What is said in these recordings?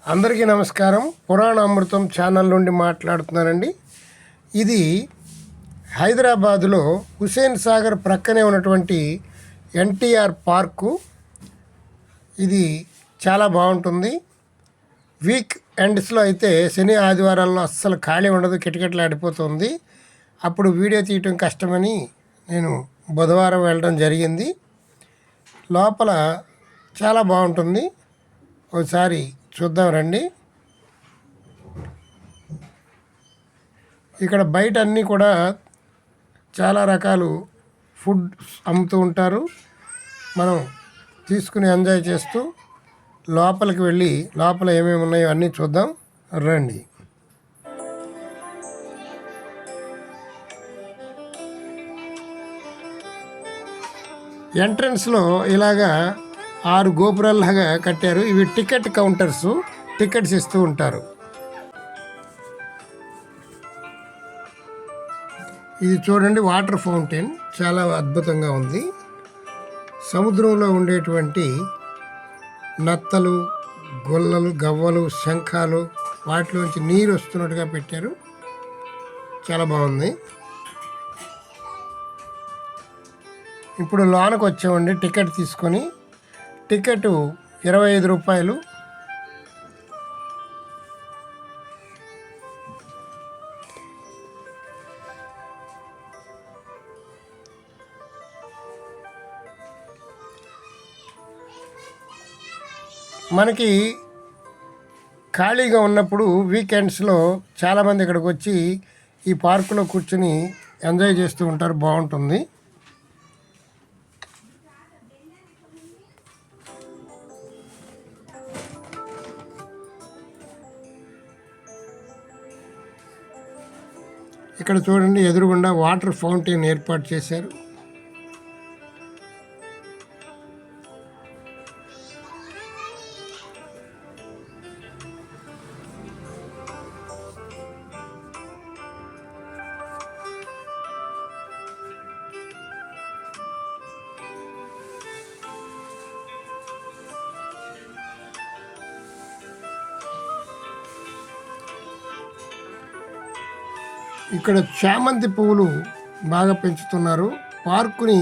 అందరికీ నమస్కారం. పురాణ అమృతం ఛానల్ నుండి మాట్లాడుతున్నానండి. ఇది హైదరాబాదులో హుసేన్ సాగర్ ప్రక్కనే ఉన్నటువంటి ఎన్టీఆర్ పార్కు. ఇది చాలా బాగుంటుంది. వీక్ ఎండ్స్లో అయితే శని ఆదివారాల్లో అస్సలు ఖాళీ ఉండదు, కిటకిటలాడిపోతుంది. అప్పుడు వీడియో తీయటం కష్టమని నేను బుధవారం వెళ్ళడం జరిగింది. లోపల చాలా బాగుంటుంది, ఒకసారి చూద్దాం రండి. ఇక్కడ బయట అన్నీ కూడా చాలా రకాలు ఫుడ్ అమ్ముతూ ఉంటారు. మనం తీసుకుని ఎంజాయ్ చేస్తూ లోపలికి వెళ్ళి లోపల ఏమేమి ఉన్నాయో అన్నీ చూద్దాం రండి. ఎంట్రన్స్లో ఇలాగా 6 గోపురాల్లాగా కట్టారు. ఇవి టికెట్ కౌంటర్స్, టికెట్స్ ఇస్తూ ఉంటారు. ఇది చూడండి, వాటర్ ఫౌంటైన్ చాలా అద్భుతంగా ఉంది. సముద్రంలో ఉండేటువంటి నత్తలు, గొల్లలు, గవ్వలు, శంఖాలు, వాటిలోంచి నీరు వస్తున్నట్టుగా పెట్టారు. చాలా బాగుంది. ఇప్పుడు లోనకు వచ్చామండి. టికెట్ తీసుకొని, టికెట్ 25 రూపాయలు. మనకి ఖాళీగా ఉన్నప్పుడు వీకెండ్స్లో చాలామంది ఇక్కడికి వచ్చి ఈ పార్కులో కూర్చొని ఎంజాయ్ చేస్తూ ఉంటారు. బాగుంటుంది. ఇక్కడ చూడండి, ఎదురుగుండా వాటర్ ఫౌంటైన్ ఏర్పాటు చేశారు. ఇక్కడ చామంతి పువ్వులు బాగా పెంచుతున్నారు. పార్కుని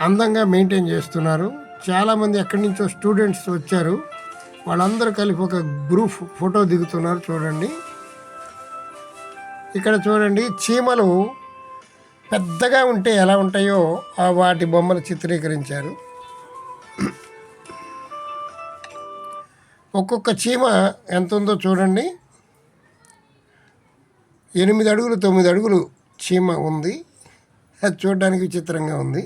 అందంగా మెయింటైన్ చేస్తున్నారు. చాలామంది ఎక్కడి నుంచో స్టూడెంట్స్ వచ్చారు. వాళ్ళందరూ కలిపి ఒక గ్రూప్ ఫోటో దిగుతున్నారు. చూడండి, ఇక్కడ చూడండి, చీమలు పెద్దగా ఉంటే ఎలా ఉంటాయో వాటి బొమ్మలు చిత్రీకరించారు. ఒక్కొక్క చీమ ఎంత ఉందో చూడండి. 8 అడుగులు 9 అడుగులు చీమ ఉంది. అది చూడడానికి విచిత్రంగా ఉంది.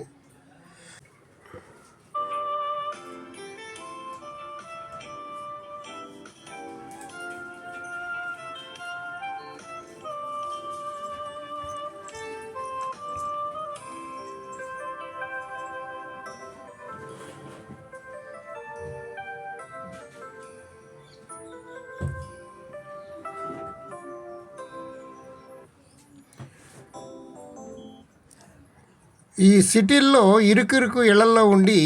ఈ సిటీల్లో ఇరుకు ఇళ్లల్లో ఉండి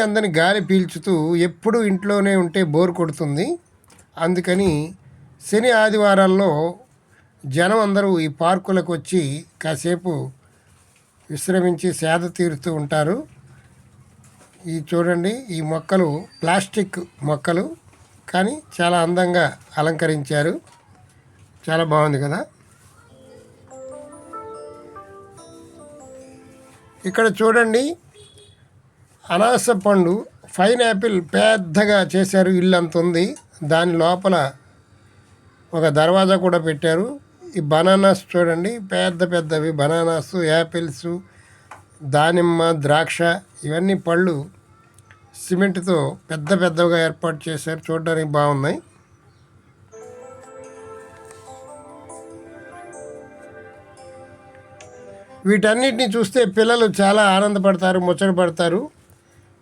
అందని గాలి పీల్చుతూ ఎప్పుడూ ఇంట్లోనే ఉంటే బోర్ కొడుతుంది. అందుకని శని ఆదివారాల్లో జనం అందరూ ఈ పార్కులకు వచ్చి కాసేపు విశ్రమించి సేద తీరుతూ ఉంటారు. ఈ చూడండి, ఈ మొక్కలు ప్లాస్టిక్ మొక్కలు, కానీ చాలా అందంగా అలంకరించారు. చాలా బాగుంది కదా. ఇక్కడ చూడండి, అనాస పండు, పైనాపిల్ పెద్దగా చేశారు. ఇల్లు అంత ఉంది. దాని లోపల ఒక దర్వాజా కూడా పెట్టారు. ఈ బనానాస్ చూడండి, పెద్ద పెద్దవి బనానాస్, యాపిల్స్, దానిమ్మ, ద్రాక్ష, ఇవన్నీ పళ్ళు సిమెంట్తో పెద్ద పెద్దగా ఏర్పాటు చేశారు. చూడడానికి బాగున్నాయి. వీటన్నిటిని చూస్తే పిల్లలు చాలా ఆనందపడతారు, ముచ్చటపడతారు.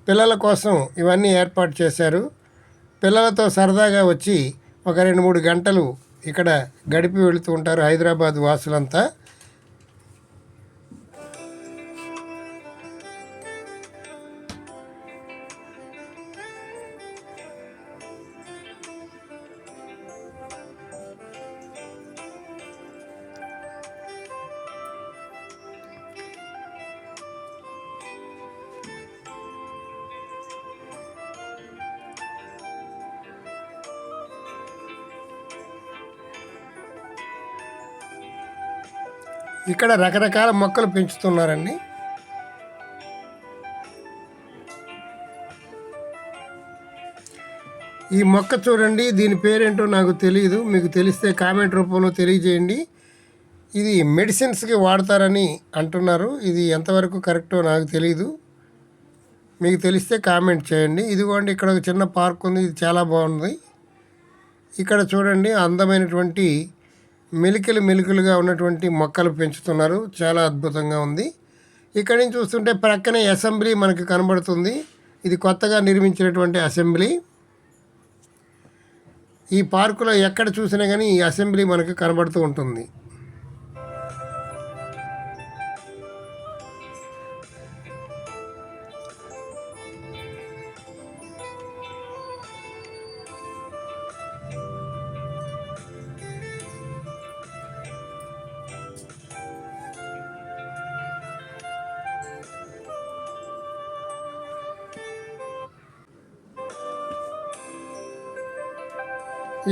పిల్లల కోసం ఇవన్నీ ఏర్పాటు చేశారు. పిల్లలతో సరదాగా వచ్చి ఒక 2-3 గంటలు ఇక్కడ గడిపి వెళుతూ ఉంటారు హైదరాబాద్ వాసులంతా. ఇక్కడ రకరకాల మొక్కలు పెంచుతున్నారండి. ఈ మొక్క చూడండి, దీని పేరేంటో నాకు తెలియదు, మీకు తెలిస్తే కామెంట్ రూపంలో తెలియజేయండి. ఇది మెడిసిన్స్కి వాడతారని అంటున్నారు. ఇది ఎంతవరకు కరెక్టో నాకు తెలియదు, మీకు తెలిస్తే కామెంట్ చేయండి. ఇదిగోండి, ఇక్కడ ఒక చిన్న పార్క్ ఉంది, ఇది చాలా బాగుంది. ఇక్కడ చూడండి, అందమైనటువంటి మెలికలుగా ఉన్నటువంటి మొక్కలు పెంచుతున్నారు, చాలా అద్భుతంగా ఉంది. ఇక్కడి నుంచి చూస్తుంటే ప్రక్కనే అసెంబ్లీ మనకు కనబడుతుంది. ఇది కొత్తగా నిర్మించినటువంటి అసెంబ్లీ. ఈ పార్కులో ఎక్కడ చూసినా కానీ ఈ అసెంబ్లీ మనకు కనబడుతూ ఉంటుంది.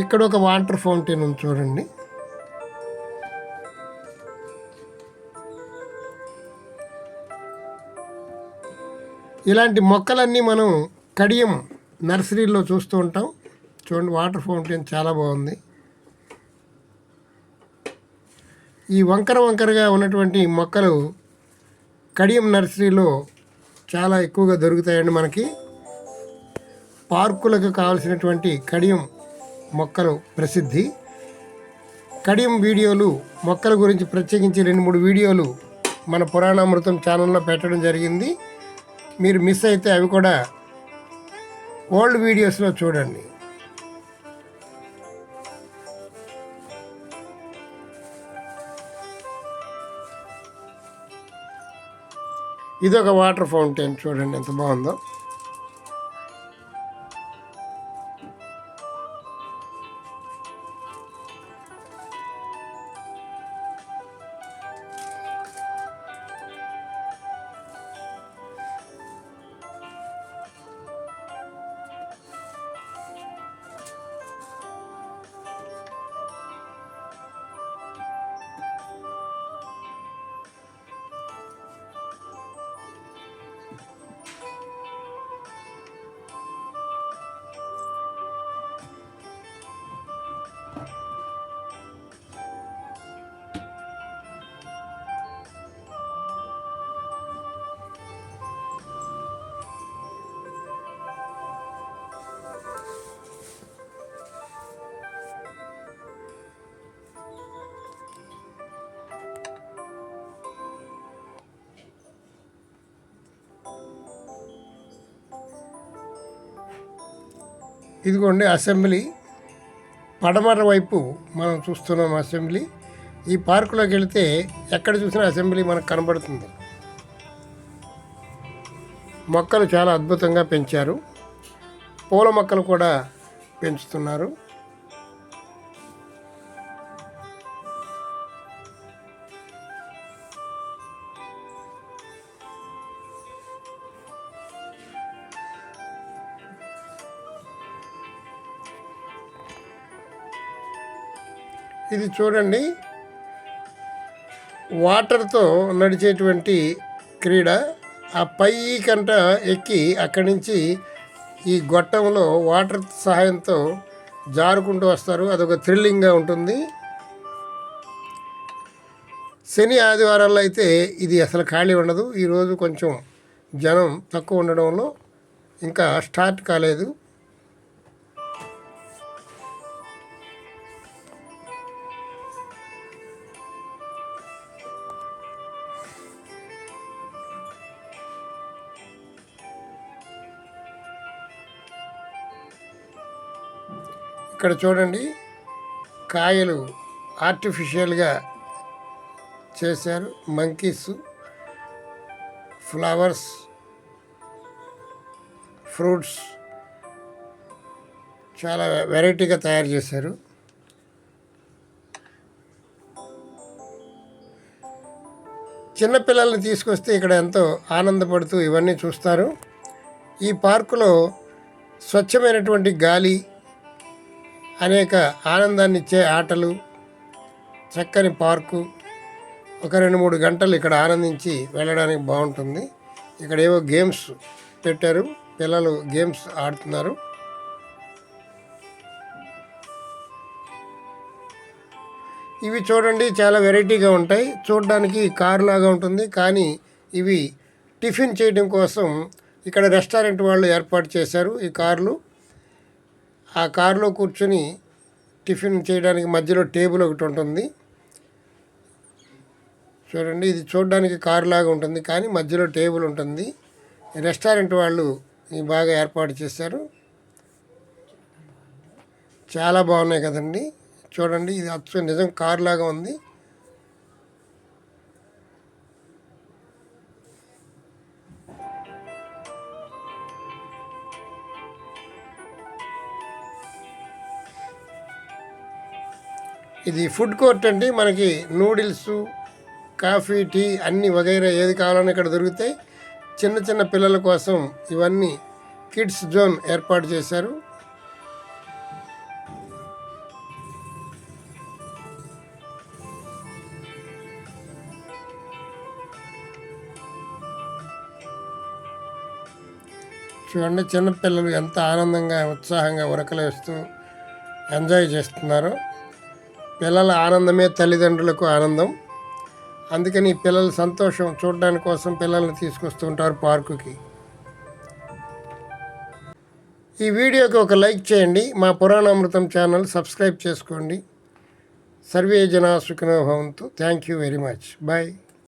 ఇక్కడ ఒక వాటర్ ఫౌంటైన్ ఉంది చూడండి. ఇలాంటి మొక్కలన్నీ మనం కడియం నర్సరీలో చూస్తూ ఉంటాం. చూడండి, వాటర్ ఫౌంటైన్ చాలా బాగుంది. ఈ వంకరగా ఉన్నటువంటి మొక్కలు కడియం నర్సరీలో చాలా ఎక్కువగా దొరుకుతాయండి. మనకి పార్కులకు కావాల్సినటువంటి కడియం మొక్కలు ప్రసిద్ధి. కడియం వీడియోలు, మొక్కల గురించి ప్రత్యేకించి 2-3 వీడియోలు మన పురాణామృతం ఛానల్లో పెట్టడం జరిగింది. మీరు మిస్ అయితే అవి కూడా ఓల్డ్ వీడియోస్లో చూడండి. ఇదొక వాటర్ ఫౌంటైన్, చూడండి ఎంత బాగుందో. ఇదిగోండి అసెంబ్లీ, పడమర వైపు మనం చూస్తున్నాం అసెంబ్లీ. ఈ పార్కులోకి వెళితే ఎక్కడ చూసినా అసెంబ్లీ మనకు కనబడుతుంది. మొక్కలు చాలా అద్భుతంగా పెంచారు. పూల మొక్కలు కూడా పెంచుతున్నారు. ఇది చూడండి, వాటర్తో నడిచేటువంటి క్రీడ. ఆ పై కంట ఎక్కి అక్కడి నుంచి ఈ గొట్టంలో వాటర్ సహాయంతో జారుకుంటూ వస్తారు. అదొక థ్రిల్లింగ్గా ఉంటుంది. శని ఆదివారాల్లో అయితే ఇది అసలు ఖాళీ ఉండదు. ఈరోజు కొంచెం జనం తక్కువ ఉండడంలో ఇంకా స్టార్ట్ కాలేదు. ఇక్కడ చూడండి, కాయలు ఆర్టిఫిషియల్గా చేశారు. మంకీస్, ఫ్లవర్స్, ఫ్రూట్స్ చాలా వెరైటీగా తయారు చేశారు. చిన్నపిల్లల్ని తీసుకొస్తే ఇక్కడ ఎంతో ఆనందపడుతూ ఇవన్నీ చూస్తారు. ఈ పార్కులో స్వచ్ఛమైనటువంటి గాలి, అనేక ఆనందాన్ని ఇచ్చే ఆటలు, చక్కని పార్కు, ఒక 2-3 గంటలు ఇక్కడ ఆనందించి వెళ్ళడానికి బాగుంటుంది. ఇక్కడ ఏవో గేమ్స్ పెట్టారు, పిల్లలు గేమ్స్ ఆడుతున్నారు. ఇవి చూడండి చాలా వెరైటీగా ఉంటాయి. చూడడానికి కార్ లాగా ఉంటుంది, కానీ ఇవి టిఫిన్ చేయడం కోసం ఇక్కడ రెస్టారెంట్ వాళ్ళు ఏర్పాటు చేశారు ఈ కార్లు. ఆ కారులో కూర్చొని టిఫిన్ చేయడానికి మధ్యలో టేబుల్ ఒకటి ఉంటుంది. చూడండి, ఇది చూడడానికి కారు లాగా ఉంటుంది, కానీ మధ్యలో టేబుల్ ఉంటుంది. రెస్టారెంట్ వాళ్ళు బాగా ఏర్పాటు చేశారు. చాలా బాగున్నాయి కదండి. చూడండి, ఇది అచ్చం నిజం కారు లాగా ఉంది. ఇది ఫుడ్ కోర్ట్ అండి. మనకి నూడిల్స్, కాఫీ, టీ అన్నీ వగైరా ఏది కావాలన్నా ఇక్కడ దొరుకుతాయి. చిన్న చిన్న పిల్లల కోసం ఇవన్నీ కిడ్స్ జోన్ ఏర్పాటు చేశారు. చూడండి, చిన్నపిల్లలు ఎంత ఆనందంగా ఉత్సాహంగా ఉరకలేస్తూ ఎంజాయ్ చేస్తున్నారో. పిల్లల ఆనందమే తల్లిదండ్రులకు ఆనందం. అందుకని పిల్లల సంతోషం చూడడానికి కోసం పిల్లల్ని తీసుకొస్తూ ఉంటారు పార్కుకి. ఈ వీడియోకి ఒక లైక్ చేయండి. మా పురాణామృతం ఛానల్ సబ్స్క్రైబ్ చేసుకోండి. సర్వే జనా సుఖినో భవంతు. Thank you very much. Bye.